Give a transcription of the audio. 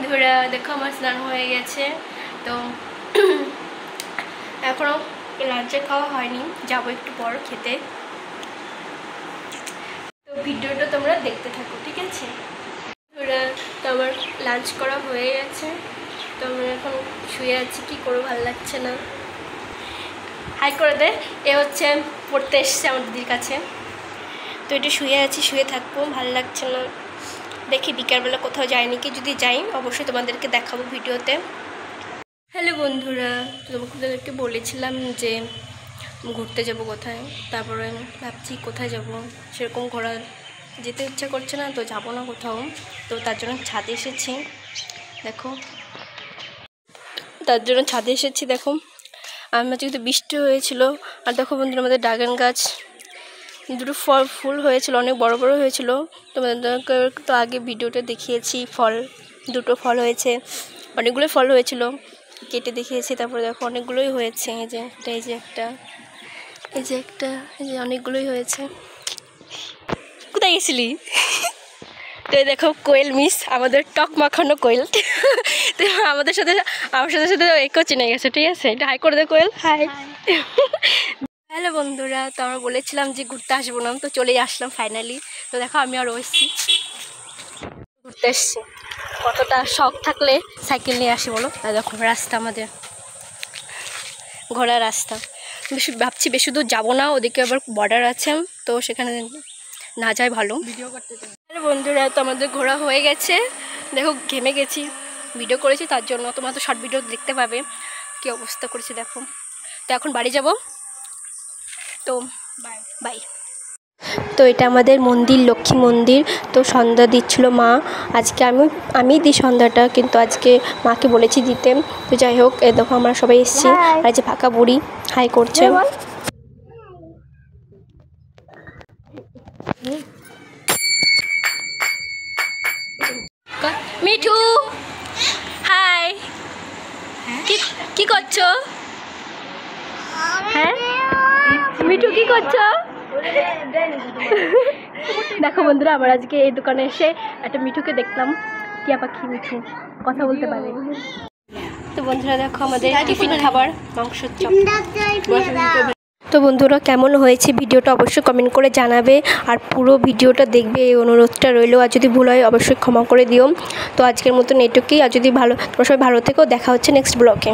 বন্ধুরা, দেখো আমার স্নান হয়ে গেছে। তো এখনও লাঞ্চে খাওয়া হয়নি, যাবো একটু পর খেতে। তো ভিডিওটা তোমরা দেখতে থাকো, ঠিক আছে? তো আমার লাঞ্চ করা হয়ে গেছে। তো আমি এখন শুয়ে আছি, কি করবো, ভালো লাগছে না। হাই করে দে। এ হচ্ছে পড়তে এসছে আমার দিদির কাছে। তো এটা শুয়ে আছি, শুয়ে থাকবো, ভালো লাগছে না। দেখি বিকালবেলা কোথাও যায়নি কি, যদি যাই অবশ্যই তোমাদেরকে দেখাবো ভিডিওতে। হ্যালো বন্ধুরা, তোমাদেরকে বলেছিলাম যে ঘুরতে যাব কোথায়, তারপরে ভাবছি কোথায় যাব, সেরকম ঘোরা যেতে ইচ্ছা করছে না, তো যাবো না কোথাও। তো তার জন্য ছাদে এসেছি, দেখো দেখো আমার যেহেতু বৃষ্টি হয়েছিল। আর দেখো বন্ধুরা, আমাদের ড্রাগন গাছ দুটো ফুল হয়েছিল, অনেক বড় বড় হয়েছিল। তোমাদেরকে তো আগে ভিডিওটা দেখিয়েছি, দুটো ফল হয়েছে, অনেকগুলো ফল হয়েছিল, কেটে দেখিয়েছি। তারপরে দেখো অনেকগুলোই হয়েছে, এই যে একটা, এই যে অনেকগুলোই হয়েছে। কোথায় গেছিলি? তো দেখো কোয়েল মিস, আমাদের টক মাখানো কোয়েল। তো আমার সাথে একও চিনে গেছে, ঠিক আছে? এটা হাই করে দে কোয়েল, হাই। হ্যালো বন্ধুরা, তো আমরা বলেছিলাম যে ঘুরতে আসবো না, তো চলেই আসলাম ফাইনালি। তো দেখো আমি আর এসছি, ঘুরতে এসছি। কতটা শখ থাকলে সাইকেল নিয়ে আসি বলো। আর দেখো রাস্তা, আমাদের ঘোড়ার রাস্তা। ভাবছি বেশি দূর যাবো না, ওদিকে আবার বর্ডার আছে, তো সেখানে না যায় ভালো। ভিডিও করতে হ্যালো বন্ধুরা, তো আমাদের ঘোরা হয়ে গেছে। দেখো ঘেমে গেছি, ভিডিও করেছি তার জন্য। তোমরা তো শর্ট ভিডিও দেখতে পাবে কী অবস্থা করেছি দেখো। তো এখন বাড়ি যাব, তো বাই। তো এটা আমাদের মন্দির, লক্ষ্মী মন্দির। তো সন্ধ্যা দিচ্ছিল মা। আজকে আমি দিই সন্ধ্যাটা, কিন্তু আজকে মাকে বলেছি দিতে। তো যাই হোক, এ দেখো আমরা সবাই এসেছি। আর যে ফাঁকা বুড়ি হাই করছে। মিঠু হাই, কি করছো? হ্যাঁ মিঠু কি করছো? দেখো বন্ধুরা, আমার আজকে এই দোকানে এসে একটা মিঠুকে দেখলাম, টিয়া পাখি মিঠু, কথা বলতে পারে। তো বন্ধুরা দেখো আমাদের টিফিন খাবার মাংসের চপ। তো বন্ধুরা, কেমন হয়েছে ভিডিওটা অবশ্যই কমেন্ট করে জানাবে, আর পুরো ভিডিওটা দেখবে এই অনুরোধটা রইলো। আর যদি ভুল হয় অবশ্যই ক্ষমা করে দিও। তো আজকের মতন এটুকুই। আর যদি তোমরা সবাই ভালো থেকো, দেখা হচ্ছে নেক্সট ব্লগে।